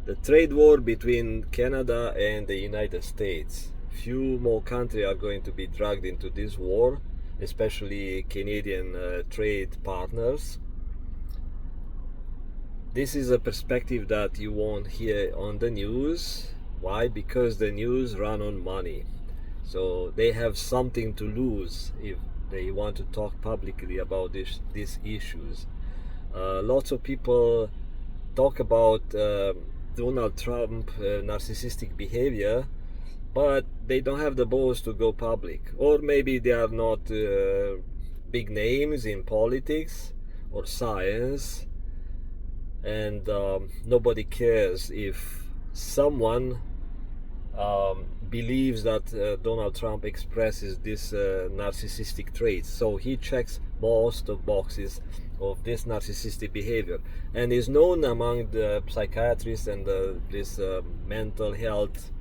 the trade war between Canada and the United States. Few more countries are going to be dragged into this war, especially Canadian trade partners. This is a perspective that you won't hear on the news. Why? Because the news run on money. So they have something to lose if they want to talk publicly about these issues. Lots of people talk about Donald Trump narcissistic behavior, but they don't have the balls to go public. Or maybe they are not big names in politics or science, and nobody cares if someone believes that Donald Trump expresses this narcissistic traits. So he checks most of boxes of this narcissistic behavior, and is known among the psychiatrists and this mental health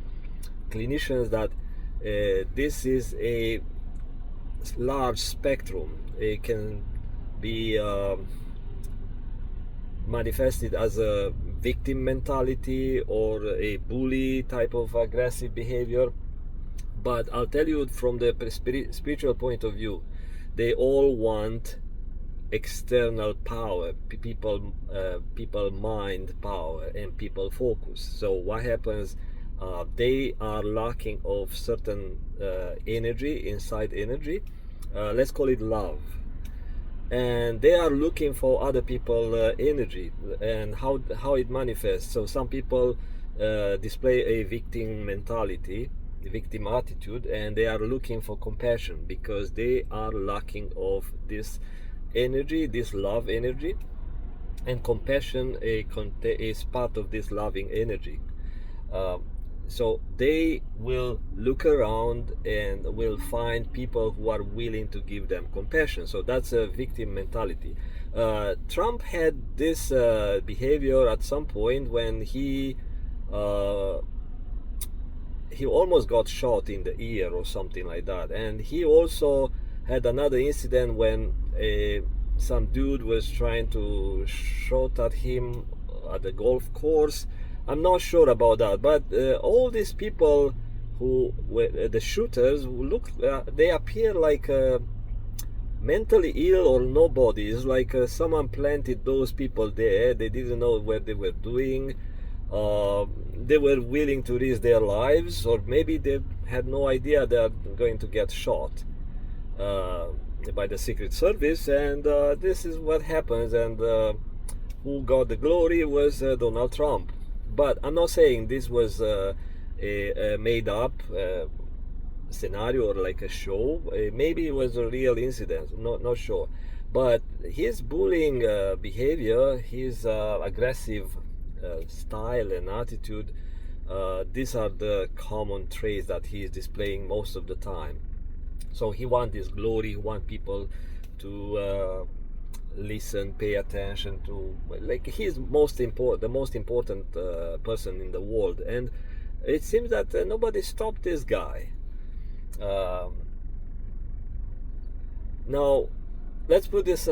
clinicians that this is a large spectrum. It can be manifested as a victim mentality or a bully type of aggressive behavior. But I'll tell you, from the spiritual point of view, they all want external power, people mind power, and people focus. So what happens, they are lacking of certain energy, inside energy, let's call it love, and they are looking for other people energy and how it manifests. So some people display a victim mentality, victim attitude, and they are looking for compassion because they are lacking of this energy, this love energy, and compassion is part of this loving energy. So they will look around and will find people who are willing to give them compassion. So that's a victim mentality. Trump had this behavior at some point when he almost got shot in the ear or something like that. And he also had another incident when some dude was trying to shoot at him at the golf course. I'm not sure about that, but all these people who were the shooters look, they appear like mentally ill or nobody. It's like someone planted those people there. They didn't know what they were doing. They were willing to risk their lives, or maybe they had no idea they are going to get shot by the Secret Service, and this is what happens. And who got the glory was Donald Trump. But I'm not saying this was a made up scenario or like a show. Maybe it was a real incident, not sure. But his bullying behavior, his aggressive style and attitude, these are the common traits that he is displaying most of the time. So he wants this glory, he wants people to listen, pay attention to, like, he's the most important person in the world, and it seems that nobody stopped this guy. Now let's put this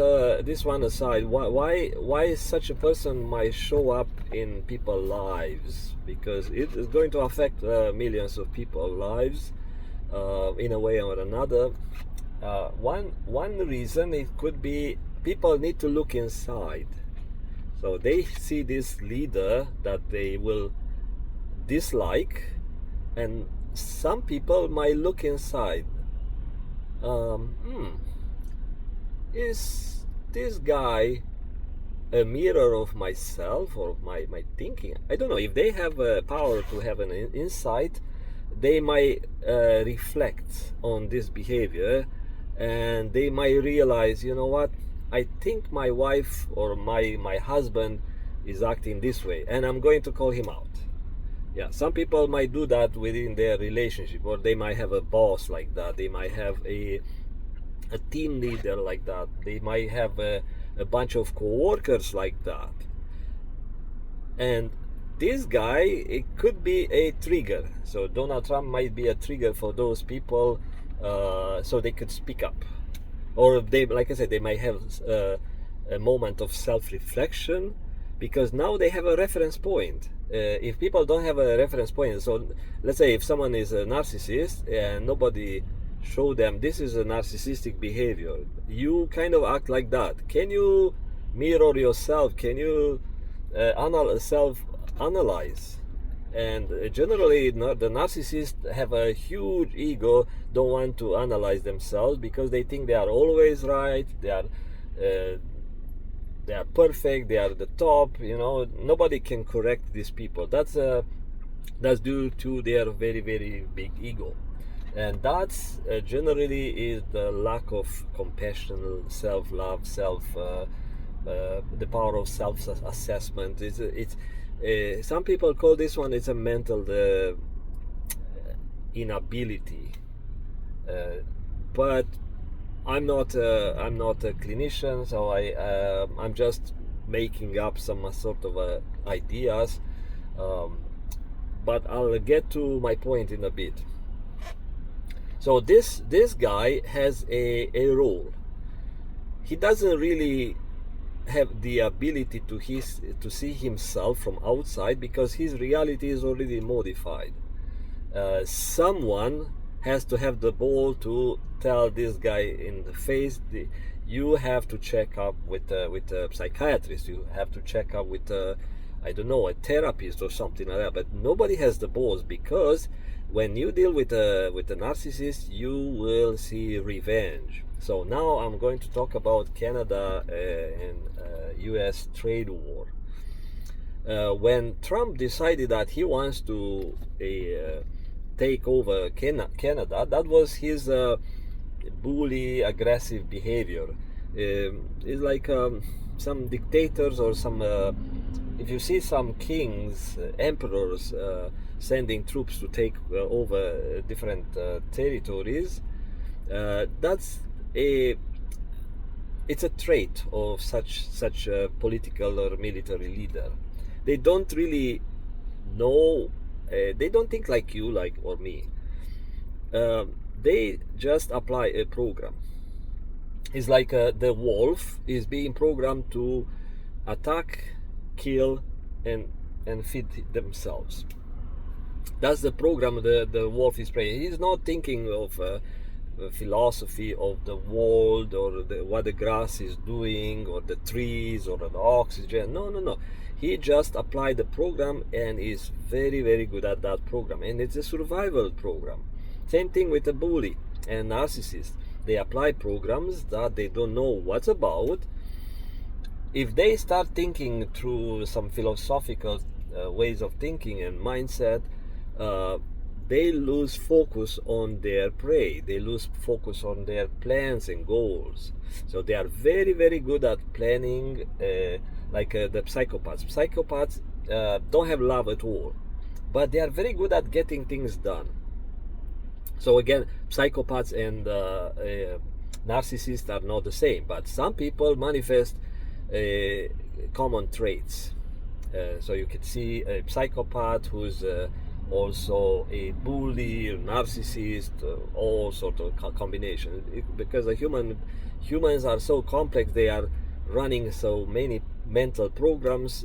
one aside. Why such a person might show up in people's lives? Because it is going to affect millions of people's lives in a way or another. One reason it could be people need to look inside. So they see this leader that they will dislike, and some people might look inside. Is this guy a mirror of myself or my thinking? I don't know. If they have power to have an insight, they might reflect on this behavior, and they might realize, you know what, I think my wife or my husband is acting this way, and I'm going to call him out. Yeah, some people might do that within their relationship, or they might have a boss like that. They might have a team leader like that. They might have a bunch of co-workers like that. And this guy, it could be a trigger. So Donald Trump might be a trigger for those people, so they could speak up. Or they, like I said, they might have a moment of self-reflection, because now they have a reference point. If people don't have a reference point, so let's say if someone is a narcissist and nobody show them this is a narcissistic behavior, you kind of act like that. Can you mirror yourself? Can you self-analyze? And generally, the narcissists have a huge ego, don't want to analyze themselves because they think they are always right, they are perfect, they are the top. Nobody can correct these people. That's due to their very, very big ego. And that's generally is the lack of compassion, self-love, the power of self-assessment. Some people call this one, it's a mental inability, but I'm not a clinician, so I'm just making up some sort of ideas, but I'll get to my point in a bit. So this guy has a role. He doesn't really have the ability to see himself from outside because his reality is already modified. Someone has to have the ball to tell this guy in the face, you have to check up with a psychiatrist, you have to check up with I don't know, a therapist or something like that. But nobody has the balls, because when you deal with a narcissist, you will see revenge. So now I'm going to talk about Canada and US trade war. When Trump decided that he wants to take over Canada, that was his bully, aggressive behavior. It's like some dictators or some if you see some kings, emperors sending troops to take over different territories, it's a trait of such a political or military leader. They don't really know, they don't think like you, or me. They just apply a program. It's like the wolf is being programmed to attack, kill, and feed themselves. That's the program the wolf is playing. He's not thinking of philosophy of the world, or what the grass is doing, or the trees, or the oxygen. No. He just applied the program and is very, very good at that program. And it's a survival program. Same thing with a bully and narcissist. They apply programs that they don't know what's about. If they start thinking through some philosophical ways of thinking and mindset, they lose focus on their prey. They lose focus on their plans and goals. So they are very, very good at planning, like the psychopaths. Psychopaths don't have love at all, but they are very good at getting things done. So again, psychopaths and narcissists are not the same, but some people manifest common traits. So you can see a psychopath who's also a bully, a narcissist, all sort of combination. Because humans are so complex, they are running so many mental programs.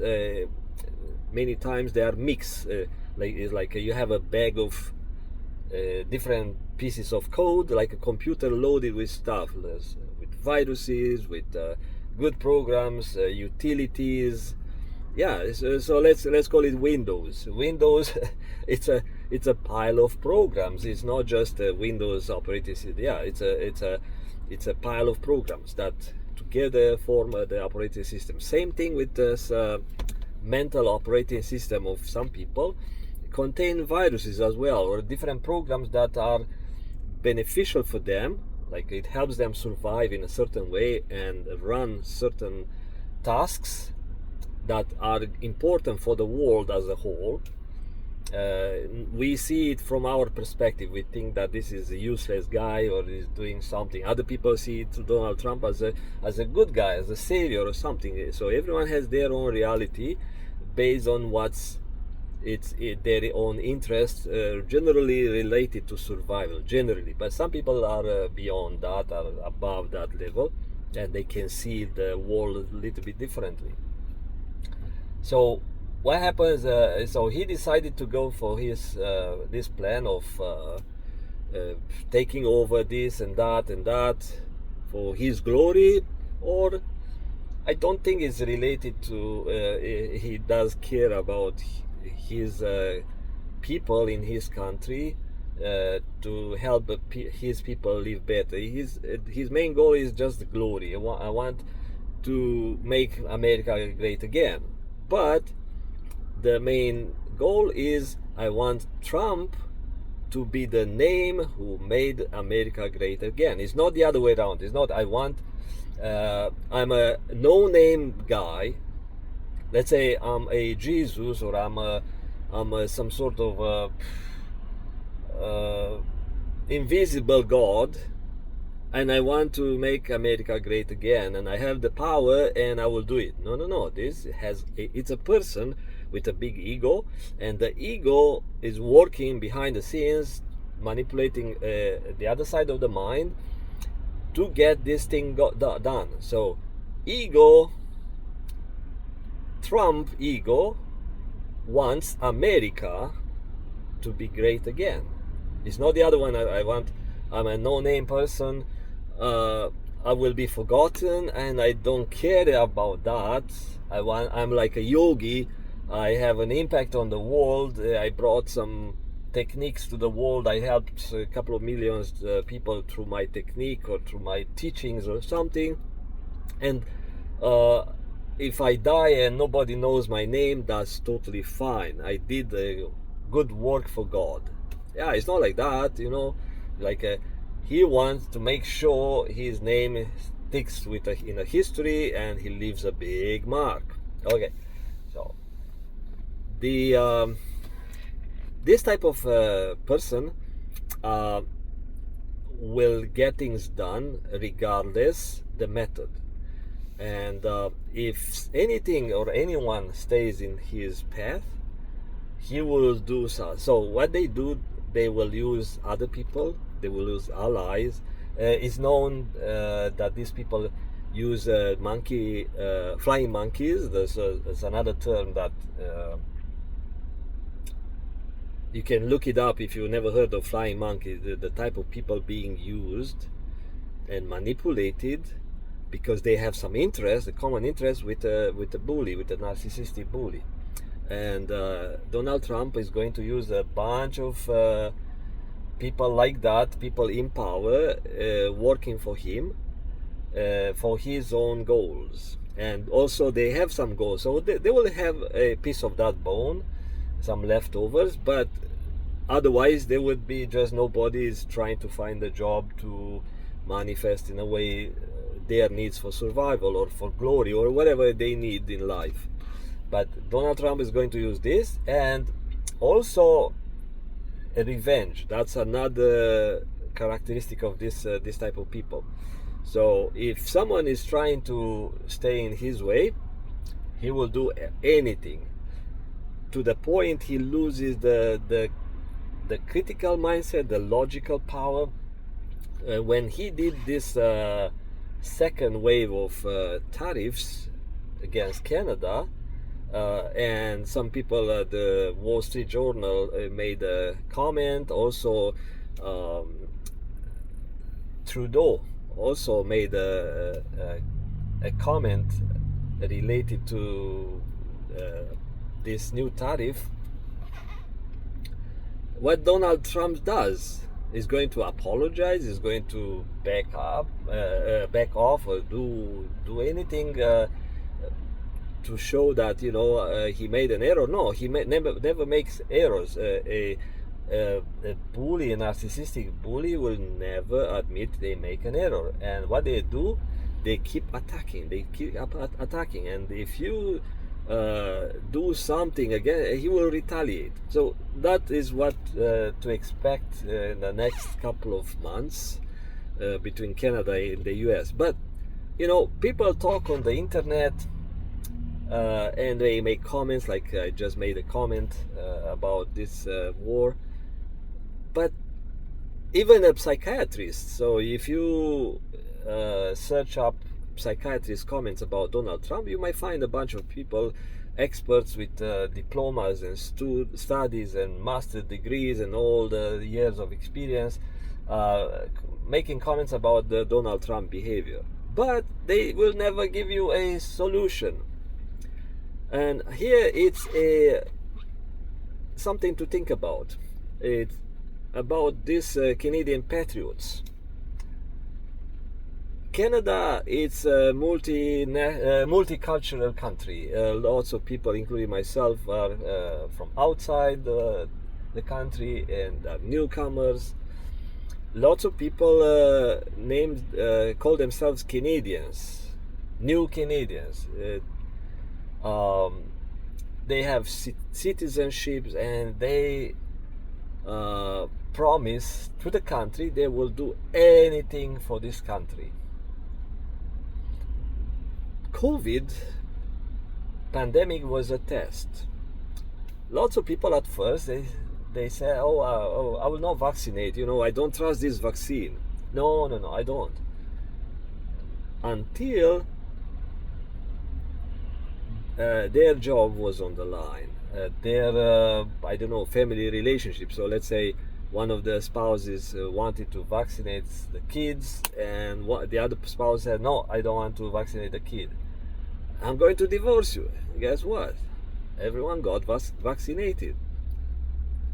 Many times they are mixed. It's like you have a bag of different pieces of code, like a computer loaded with stuff, with viruses, with good programs, utilities. Yeah, so let's call it Windows. Windows, it's a pile of programs. It's not just a Windows operating system. Yeah, it's a pile of programs that together form the operating system. Same thing with this mental operating system of some people. Contain viruses as well, or different programs that are beneficial for them, like it helps them survive in a certain way and run certain tasks that are important for the world as a whole. We see it from our perspective. We think that this is a useless guy or is doing something. Other people see Donald Trump as a good guy, as a savior or something. So everyone has their own reality based on their own interests, generally related to survival, generally. But some people are beyond that, are above that level, and they can see the world a little bit differently. So what happens? So he decided to go for his this plan of taking over this and that for his glory, or I don't think it's related to he does care about his people in his country to help his people live better. His main goal is just glory. I want to make America great again. But the main goal is I want Trump to be the name who made America great again. It's not the other way around. It's not I want I'm a no-name guy. Let's say I'm a Jesus, or I'm a some sort of invisible God, and I want to make America great again, and I have the power, and I will do it. No, no, no. It's a person with a big ego, and the ego is working behind the scenes, manipulating the other side of the mind to get this thing done. So Trump ego wants America to be great again. It's not the other one. I'm a no-name person. I will be forgotten, and I don't care about that. I'm like a yogi. I have an impact on the world. I brought some techniques to the world. I helped a couple of millions people through my technique or through my teachings or something. And if I die and nobody knows my name, that's totally fine. I did good work for God. Yeah, it's not like that, like he wants to make sure his name sticks in a history, and he leaves a big mark. Okay, so the this type of person will get things done regardless the method. And if anything or anyone stays in his path, he will do so. So what they do, they will use other people, they will use allies. It's known that these people use flying monkeys. There's another term that you can look it up if you've never heard of flying monkeys. The type of people being used and manipulated because they have some interest, a common interest with a bully, with a narcissistic bully. And Donald Trump is going to use a bunch of people like that, people in power, working for him, for his own goals. And also they have some goals, so they will have a piece of that bone, some leftovers, but otherwise they would be just nobody's trying to find a job to manifest in a way their needs for survival or for glory or whatever they need in life. But Donald Trump is going to use this, and also a revenge. That's another characteristic of this type of people. So if someone is trying to stay in his way, he will do anything, to the point he loses the critical mindset, the logical power. When he did this second wave of tariffs against Canada, and some people at the Wall Street Journal made a comment. Also, Trudeau also made a comment related to this new tariff. What Donald Trump does is going to apologize, is going to back off, or do anything to show that he made an error. No, he never makes errors. A bully, a narcissistic bully, will never admit they make an error. And what they do, they keep attacking. And if you do something again, he will retaliate. So that is what to expect in the next couple of months between Canada and the US. But people talk on the internet, and they make comments, like I just made a comment about this war. But even a psychiatrist, so if you search up psychiatrist comments about Donald Trump, you might find a bunch of people experts with diplomas and studies and master degrees and all the years of experience making comments about the Donald Trump behavior. But they will never give you a solution. And here it's something to think about. It's about these Canadian patriots. Canada is a multicultural country. Lots of people, including myself, are from outside the country and are newcomers. Lots of people call themselves Canadians, new Canadians. They have citizenships, and they promise to the country they will do anything for this country. COVID pandemic was a test. Lots of people at first they say, oh, I will not vaccinate. I don't trust this vaccine. No, I don't. Until their job was on the line. Their family relationship. So let's say one of the spouses wanted to vaccinate the kids, and the other spouse said, no, I don't want to vaccinate the kid. I'm going to divorce you. Guess what? Everyone got vaccinated.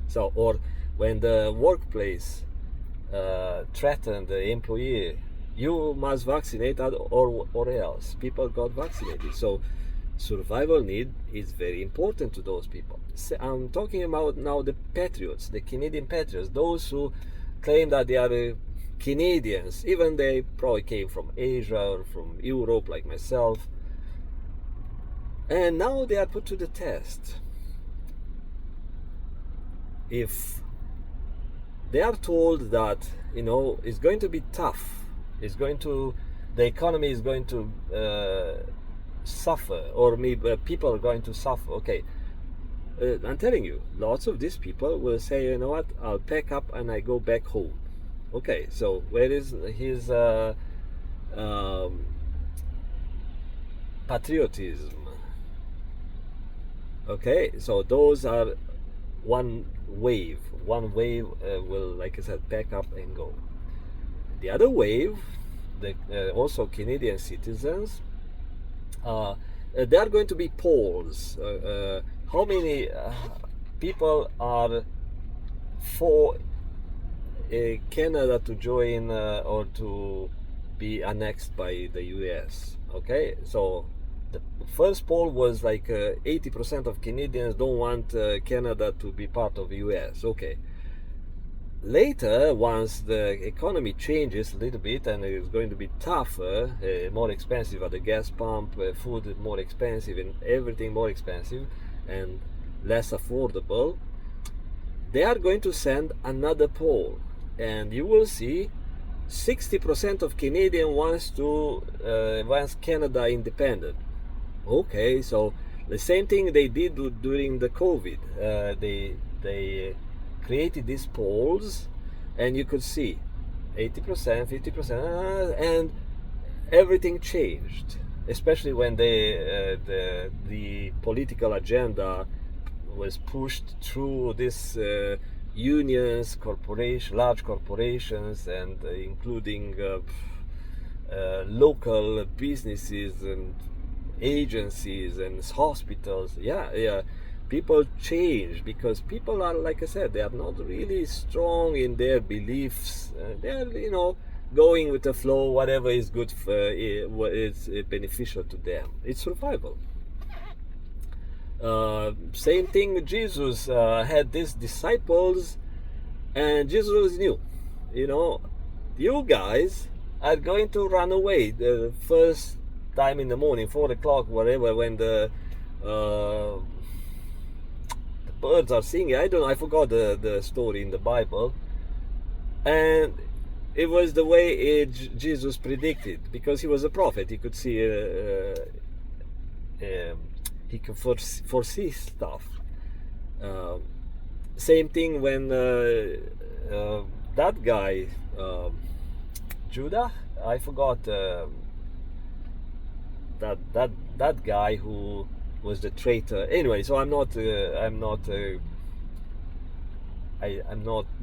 So, or when the workplace threatened the employee, you must vaccinate or else. People got vaccinated. So survival need is very important to those people. I'm talking about now the patriots, the Canadian patriots, those who claim that they are Canadians, even they probably came from Asia or from Europe like myself. And now they are put to the test. If they are told that it's going to be tough, the economy is going to suffer, or maybe people are going to suffer. Okay, I'm telling you, lots of these people will say, you know what, I'll pack up and I go back home. Okay, so where is his patriotism? Okay, so those are one wave will, like I said, pack up and go. The other wave, also Canadian citizens, there are going to be polls. How many people are for Canada to join or to be annexed by the US? Okay, so the first poll was like 80% of Canadians don't want Canada to be part of the US. Okay. Later, once the economy changes a little bit and it's going to be tougher, more expensive at the gas pump, food more expensive, and everything more expensive and less affordable, they are going to send another poll, and you will see 60% of Canadians wants Canada independent. Okay, so the same thing they did during the COVID. They created these polls, and you could see 80%, 50%, and everything changed. Especially when the political agenda was pushed through these unions, large corporations, and including local businesses and agencies and hospitals. Yeah, people change because people are, like I said, they are not really strong in their beliefs. They are, going with the flow, whatever is good for what is beneficial to them. It's survival. Same thing, Jesus had these disciples, and Jesus knew, you guys are going to run away the first time in the morning, 4 o'clock, whatever, when the birds are singing. I forgot the story in the Bible, and it was the way Jesus predicted, because he was a prophet. He could see he could foresee stuff. Same thing when that guy Judah, I forgot that guy who was the traitor. Anyway, so I'm not I'm not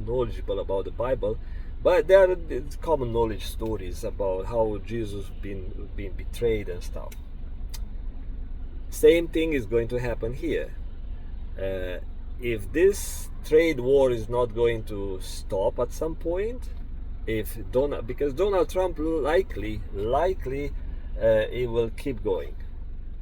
knowledgeable about the Bible, but there are common knowledge stories about how Jesus been betrayed and stuff. Same thing is going to happen here. If this trade war is not going to stop at some point, because Donald Trump likely it will keep going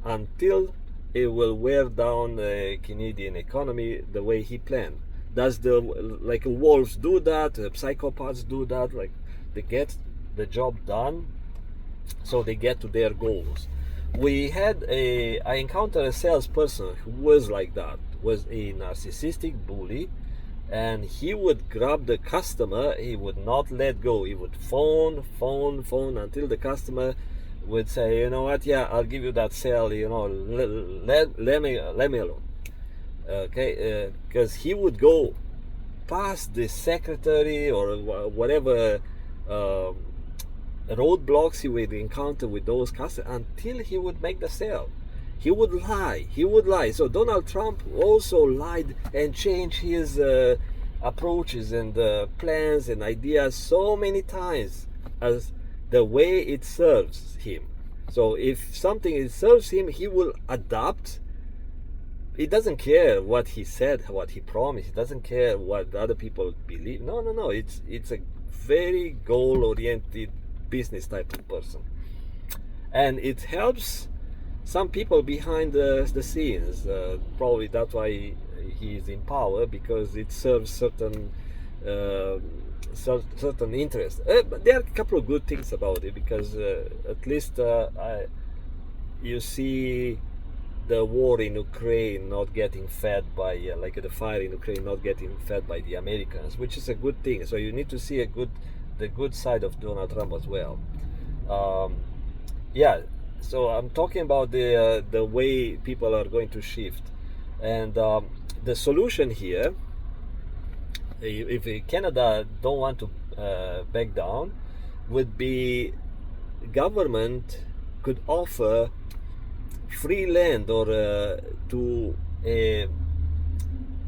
until it will wear down the Canadian economy the way he planned. Does like wolves do that? Psychopaths do that? Like they get the job done, so they get to their goals. I encountered a salesperson who was like that, was a narcissistic bully, and he would grab the customer, he would not let go. He would phone until the customer would say, you know what, yeah, I'll give you that sale, you know, let me alone. Okay, because he would go past the secretary or whatever roadblocks he would encounter with those customers until he would make the sale. He would lie. So Donald Trump also lied and changed his approaches and plans and ideas so many times as the way it serves him. So if something serves him, he will adapt. He doesn't care what he said, what he promised. He doesn't care what other people believe. No. It's a very goal-oriented business type of person, and it helps some people behind the scenes. Probably that's why he is in power, because it serves certain interests. But there are a couple of good things about it, because at least you see the war in Ukraine not getting fed by like the fire in Ukraine not getting fed by the Americans, which is a good thing. So you need to see the good side of Donald Trump as well. Yeah, so I'm talking about the way people are going to shift, and the solution here, if Canada don't want to back down, would be government could offer free land or to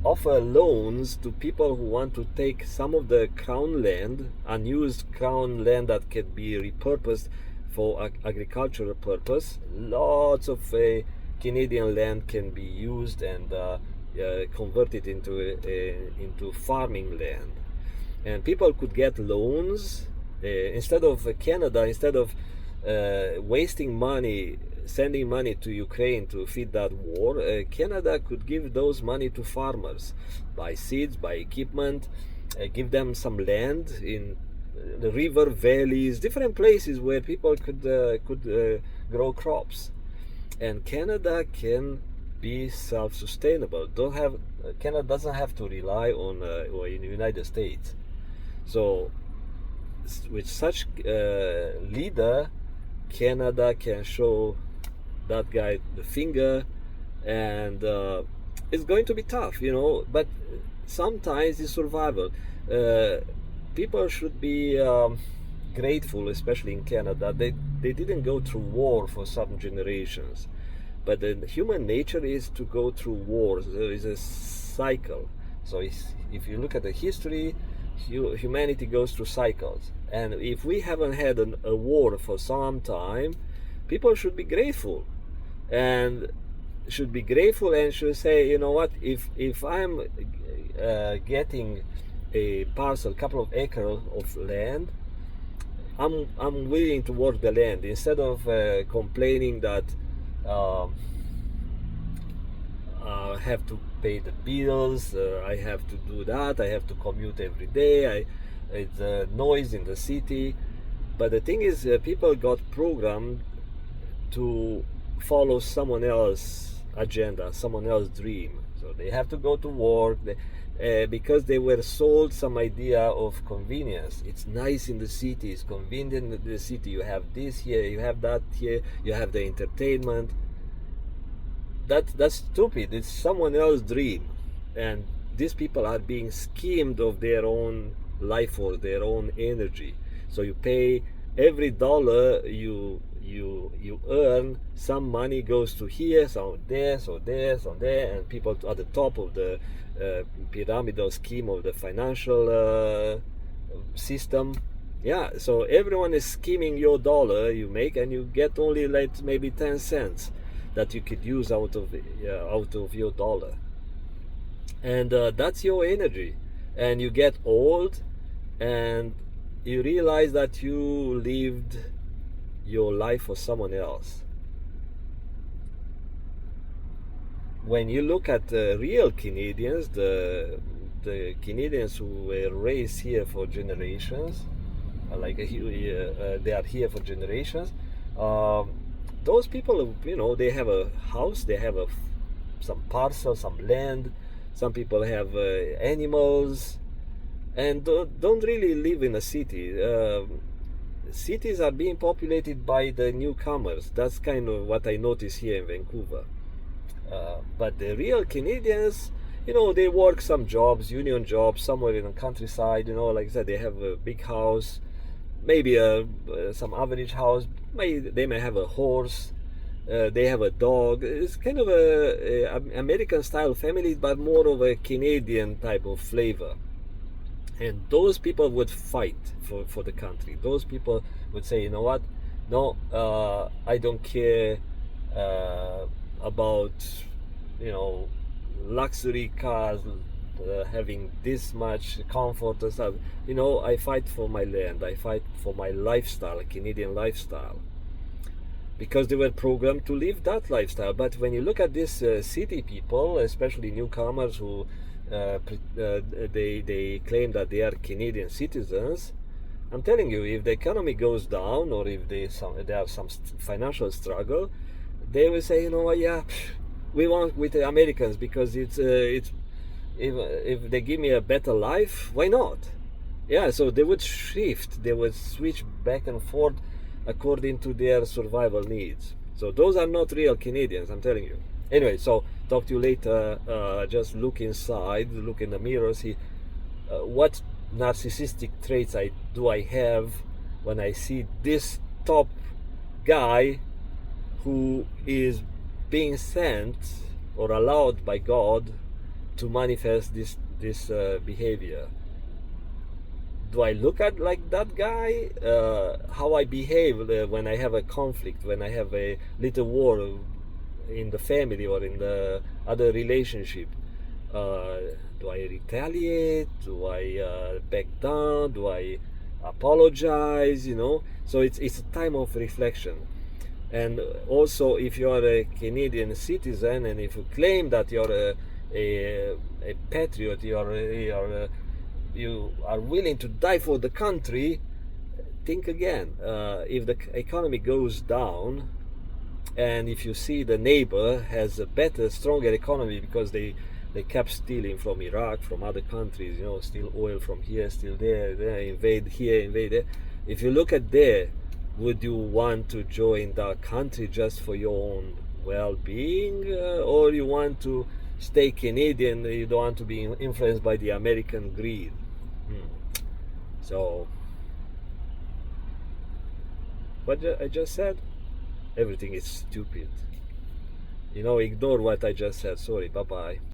offer loans to people who want to take some of the crown land, unused crown land that can be repurposed for agricultural purpose. Lots of Canadian land can be used and converted into farming land, and people could get loans instead of wasting money sending money to Ukraine to feed that war. Canada could give those money to farmers, buy seeds, buy equipment, give them some land in the river valleys, different places where people could grow crops, and Canada can be self-sustainable. Canada doesn't have to rely on in the United States. So with such leader, Canada can show that guy the finger, and it's going to be tough, but sometimes it's survival. People should be grateful, especially in Canada. They didn't go through war for some generations, but the human nature is to go through wars. There is a cycle. So if you look at the history, humanity goes through cycles, and if we haven't had a war for some time, people should be grateful and should say, you know what, if I'm getting a couple of acres of land, I'm willing to work the land instead of complaining that I have to pay the bills, I have to do that, I have to commute every day, it's noise in the city. But the thing is, people got programmed to follow someone else's agenda, someone else's dream. So they have to go to work because they were sold some idea of convenience. It's nice in the city, it's convenient in the city, you have this here, you have that here, you have the entertainment. That's stupid. It's someone else's dream, and these people are being schemed of their own life or their own energy. So you pay every dollar you you earn some money, goes to here, some there, so there, so there, and people at the top of the pyramidal scheme of the financial system. Yeah, so everyone is skimming your dollar you make, and you get only like maybe 10 cents that you could use out of your dollar. And that's your energy. And you get old, and you realize that you lived your life for someone else. When you look at real Canadians, the Canadians who were raised here for generations, they are here for generations. Um, those people, they have a house, they have some parcel, some land. Some people have animals, and don't really live in a city. Cities are being populated by the newcomers. That's kind of what I notice here in Vancouver. But the real Canadians, they work some jobs, union jobs, somewhere in the countryside. Like I said, they have a big house, maybe some average house. They may have a horse. They have a dog. It's kind of a American style family, but more of a Canadian type of flavor. And those people would fight for the country. Those people would say, you know what? No, I don't care about, luxury cars, having this much comfort and stuff. I fight for my land. I fight for my lifestyle, a Canadian lifestyle, because they were programmed to live that lifestyle. But when you look at these city people, especially newcomers who they claim that they are Canadian citizens, I'm telling you, if the economy goes down, or if there are some financial struggle, they will say, yeah, we want with the Americans, because it's if they give me a better life, why not? Yeah, so they would shift, they would switch back and forth according to their survival needs. So those are not real Canadians, I'm telling you. Anyway, so talk to you later. Just look inside, look in the mirror, see what narcissistic traits I have when I see this top guy who is being sent or allowed by God to manifest this behavior. Do I look at like that guy? How I behave when I have a conflict, when I have a little war in the family or in the other relationship? Do I retaliate? Do I back down? Do I apologize? So it's a time of reflection. And also, if you are a Canadian citizen, and if you claim that you're a patriot, you are willing to die for the country, think again. If the economy goes down, and if you see the neighbor has a better, stronger economy because they kept stealing from Iraq, from other countries, steal oil from here, steal there, invade here, invade there. If you look at there, would you want to join that country just for your own well-being, or you want to stay Canadian? You don't want to be influenced by the American greed. So, what I just said, everything is stupid. Ignore what I just said. Sorry, bye bye.